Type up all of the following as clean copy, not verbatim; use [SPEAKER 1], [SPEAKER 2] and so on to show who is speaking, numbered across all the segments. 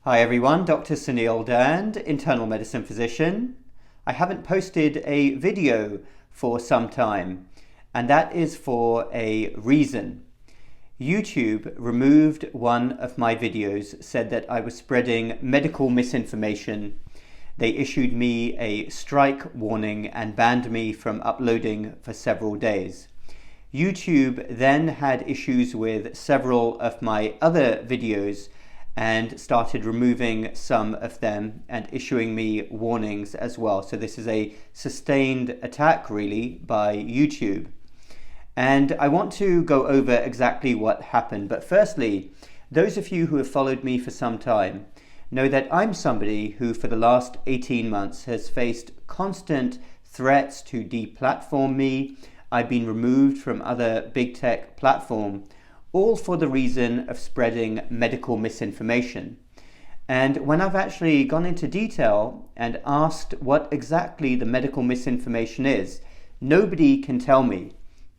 [SPEAKER 1] Hi everyone, Dr. Suneel Dhand, internal medicine physician. I haven't posted a video for some time, and that is for a reason. YouTube removed one of my videos, said that I was spreading medical misinformation. They issued me a strike warning and banned me from uploading for several days. YouTube then had issues with several of my other videos and started removing some of them and issuing me warnings as well. So this is a sustained attack really by YouTube. And I want to go over exactly what happened. But firstly, those of you who have followed me for some time know that I'm somebody who for the last 18 months has faced constant threats to deplatform me. I've been removed from other big tech platforms, all for the reason of spreading medical misinformation. And when I've actually gone into detail and asked what exactly the medical misinformation is, nobody can tell me.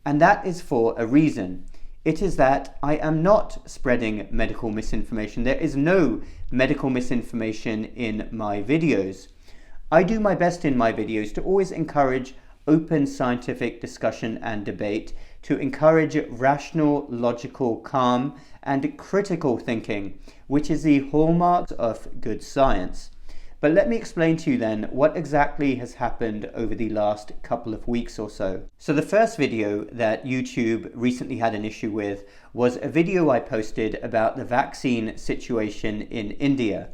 [SPEAKER 1] And that is for a reason. It is that I am not spreading medical misinformation. There is no medical misinformation in my videos. I do my best in my videos to always encourage open scientific discussion and debate, to encourage rational, logical, calm, and critical thinking, which is the hallmark of good science. But let me explain to you then what exactly has happened over the last couple of weeks or so. So the first video that YouTube recently had an issue with was a video I posted about the vaccine situation in India.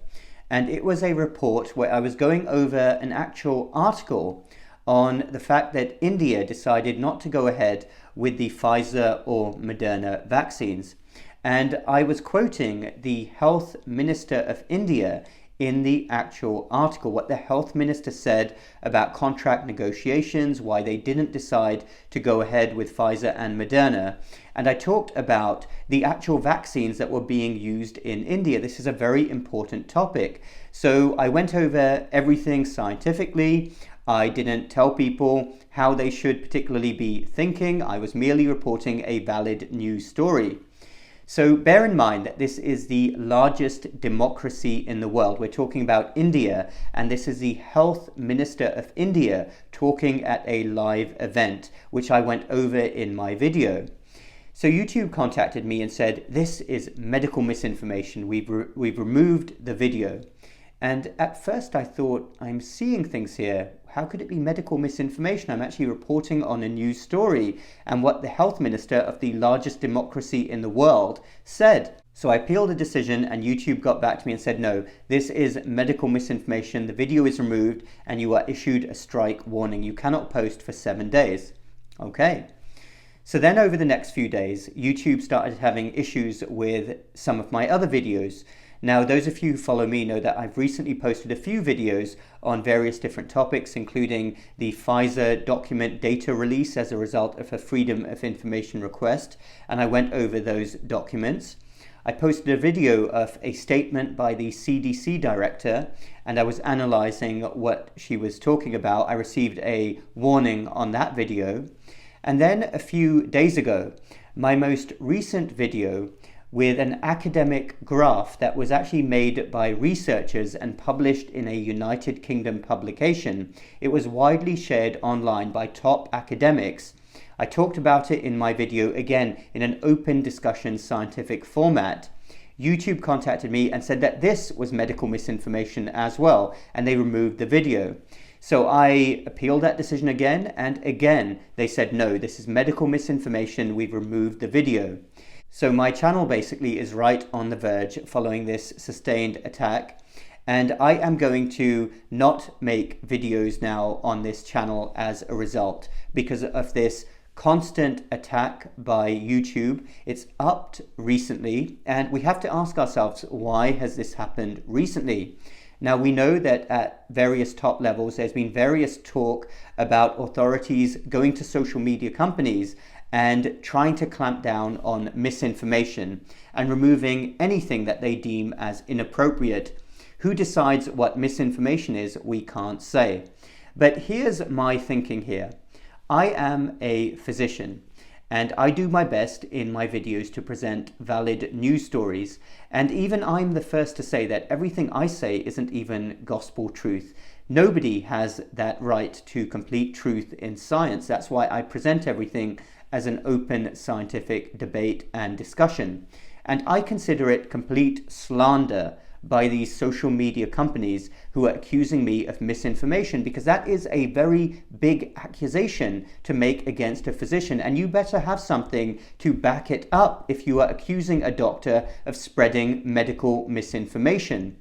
[SPEAKER 1] And it was a report where I was going over an actual article on the fact that India decided not to go ahead with the Pfizer or Moderna vaccines. And I was quoting the Health Minister of India in the actual article, what the Health Minister said about contract negotiations, why they didn't decide to go ahead with Pfizer and Moderna. And I talked about the actual vaccines that were being used in India. This is a very important topic. So I went over everything scientifically. I didn't tell people how they should particularly be thinking. I was merely reporting a valid news story. So bear in mind that this is the largest democracy in the world. We're talking about India, and this is the Health Minister of India talking at a live event, which I went over in my video. So YouTube contacted me and said, this is medical misinformation. We've removed the video. And at first I thought, I'm seeing things here. How could it be medical misinformation? I'm actually reporting on a news story and what the health minister of the largest democracy in the world said. So I appealed the decision and YouTube got back to me and said, no, this is medical misinformation. The video is removed and you are issued a strike warning. You cannot post for 7 days. Okay. So then over the next few days, YouTube started having issues with some of my other videos. Now, those of you who follow me know that I've recently posted a few videos on various different topics, including the Pfizer document data release as a result of a Freedom of Information request, and I went over those documents. I posted a video of a statement by the CDC director, and I was analyzing what she was talking about. I received a warning on that video. And then a few days ago, my most recent video with an academic graph that was actually made by researchers and published in a United Kingdom publication. It was widely shared online by top academics. I talked about it in my video, again, in an open discussion scientific format. YouTube contacted me and said that this was medical misinformation as well, and they removed the video. So I appealed that decision again, and again, they said, no, this is medical misinformation, we've removed the video. So my channel basically is right on the verge following this sustained attack, and I am going to not make videos now on this channel as a result because of this constant attack by YouTube. It's upped recently, and we have to ask ourselves, why has this happened recently? Now, we know that at various top levels, there's been various talk about authorities going to social media companies and trying to clamp down on misinformation and removing anything that they deem as inappropriate. Who decides what misinformation is, we can't say. But here's my thinking here. I am a physician, and I do my best in my videos to present valid news stories. And even I'm the first to say that everything I say isn't even gospel truth. Nobody has that right to complete truth in science. That's why I present everything as an open scientific debate and discussion. And I consider it complete slander by these social media companies who are accusing me of misinformation, because that is a very big accusation to make against a physician, and you better have something to back it up if you are accusing a doctor of spreading medical misinformation.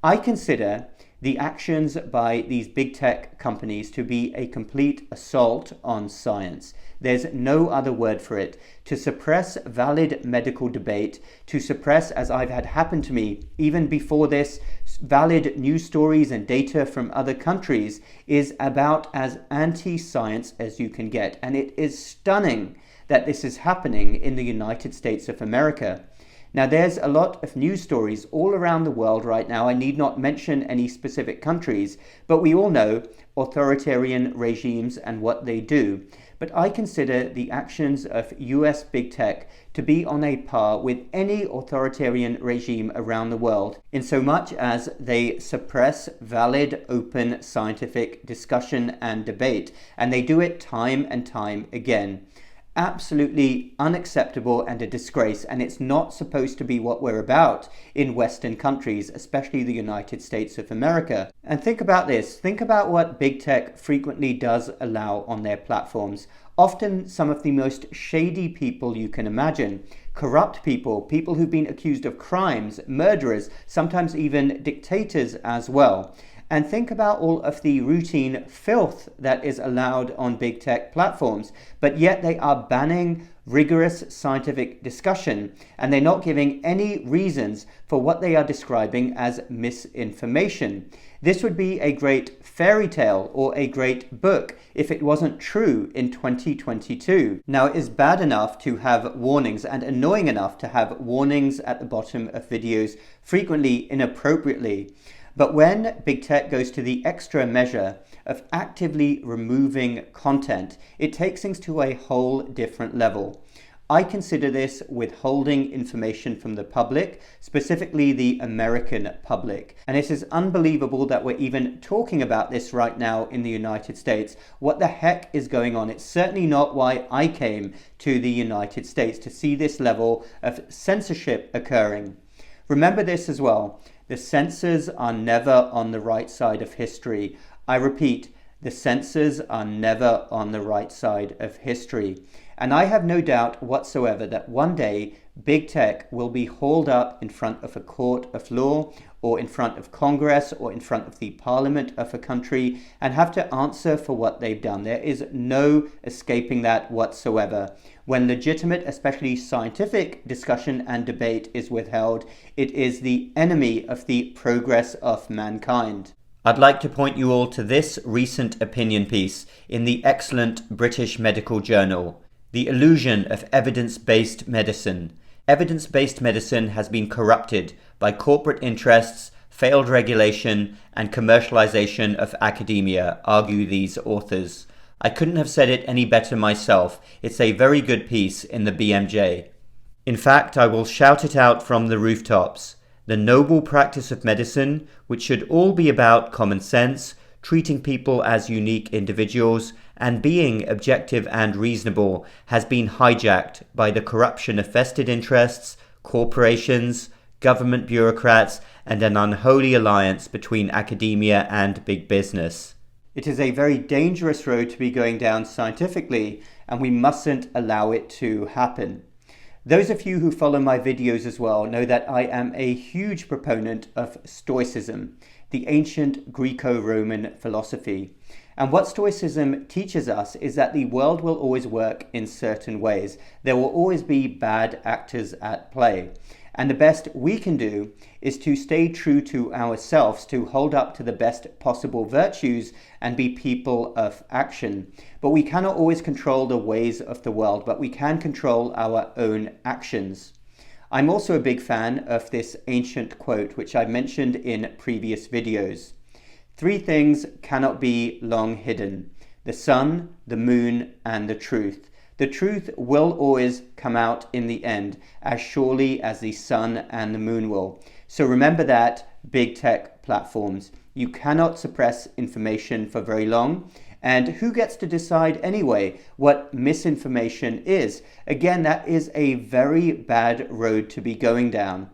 [SPEAKER 1] I consider the actions by these big tech companies to be a complete assault on science. There's no other word for it. To suppress valid medical debate, to suppress, as I've had happen to me even before this, valid news stories and data from other countries, is about as anti-science as you can get. And it is stunning that this is happening in the United States of America. Now, there's a lot of news stories all around the world right now. I need not mention any specific countries, but we all know authoritarian regimes and what they do. But I consider the actions of US big tech to be on a par with any authoritarian regime around the world, in so much as they suppress valid, open scientific discussion and debate, and they do it time and time again. Absolutely unacceptable and a disgrace, and it's not supposed to be what we're about in Western countries, especially the United States of America. And think about this. Think about what big tech frequently does allow on their platforms. Often some of the most shady people you can imagine. Corrupt people, people who've been accused of crimes, murderers, sometimes even dictators as well. And think about all of the routine filth that is allowed on big tech platforms, but yet they are banning rigorous scientific discussion, and they're not giving any reasons for what they are describing as misinformation. This would be a great fairy tale or a great book if it wasn't true in 2022. Now, it is bad enough to have warnings and annoying enough to have warnings at the bottom of videos, frequently inappropriately. But when big tech goes to the extra measure of actively removing content, it takes things to a whole different level. I consider this withholding information from the public, specifically the American public. And it is unbelievable that we're even talking about this right now in the United States. What the heck is going on? It's certainly not why I came to the United States, to see this level of censorship occurring. Remember this as well. The censors are never on the right side of history. I repeat, the censors are never on the right side of history. And I have no doubt whatsoever that one day big tech will be hauled up in front of a court of law, or in front of Congress, or in front of the parliament of a country, and have to answer for what they've done. There is no escaping that whatsoever. When legitimate, especially scientific discussion and debate is withheld, it is the enemy of the progress of mankind. I'd like to point you all to this recent opinion piece in the excellent British medical journal, The Illusion of Evidence-Based Medicine. Evidence-based medicine has been corrupted by corporate interests, failed regulation, and commercialization of academia, argue these authors. I couldn't have said it any better myself. It's a very good piece in the BMJ. In fact, I will shout it out from the rooftops. The noble practice of medicine, which should all be about common sense, treating people as unique individuals, and being objective and reasonable, has been hijacked by the corruption of vested interests, corporations, government bureaucrats, and an unholy alliance between academia and big business. It is a very dangerous road to be going down scientifically, and we mustn't allow it to happen. Those of you who follow my videos as well know that I am a huge proponent of Stoicism, the ancient Greco-Roman philosophy. And what Stoicism teaches us is that the world will always work in certain ways. There will always be bad actors at play. And the best we can do is to stay true to ourselves, to hold up to the best possible virtues and be people of action. But we cannot always control the ways of the world, but we can control our own actions. I'm also a big fan of this ancient quote, which I mentioned in previous videos. 3 things cannot be long hidden: the sun, the moon, and the truth. The truth will always come out in the end, as surely as the sun and the moon will. So remember that, big tech platforms. You cannot suppress information for very long. And who gets to decide anyway what misinformation is? Again, that is a very bad road to be going down.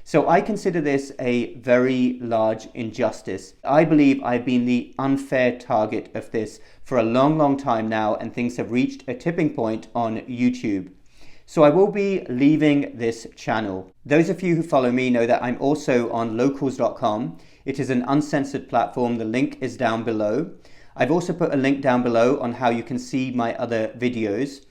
[SPEAKER 1] So I consider this a very large injustice. I believe I've been the unfair target of this for a long, long time now, and things have reached a tipping point on YouTube. So I will be leaving this channel. Those of you who follow me know that I'm also on locals.com. It is an uncensored platform. The link is down below. I've also put a link down below on how you can see my other videos.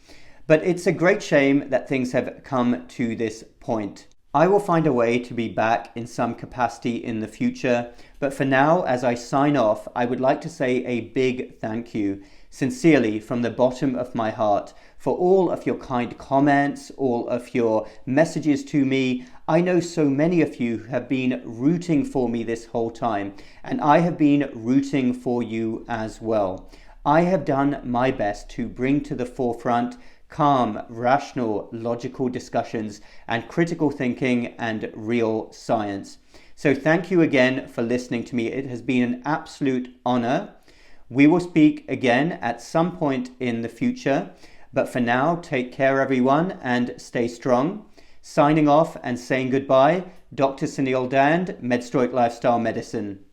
[SPEAKER 1] But it's a great shame that things have come to this point. I will find a way to be back in some capacity in the future, but for now, as I sign off, I would like to say a big thank you, sincerely from the bottom of my heart, for all of your kind comments, all of your messages to me. I know so many of you have been rooting for me this whole time, and I have been rooting for you as well. I have done my best to bring to the forefront calm, rational, logical discussions and critical thinking and real science. So thank you again for listening to me. It has been an absolute honor. We will speak again at some point in the future. But for now, take care everyone and stay strong. Signing off and saying goodbye, Dr. Suneel Dhand, MedStoic Lifestyle Medicine.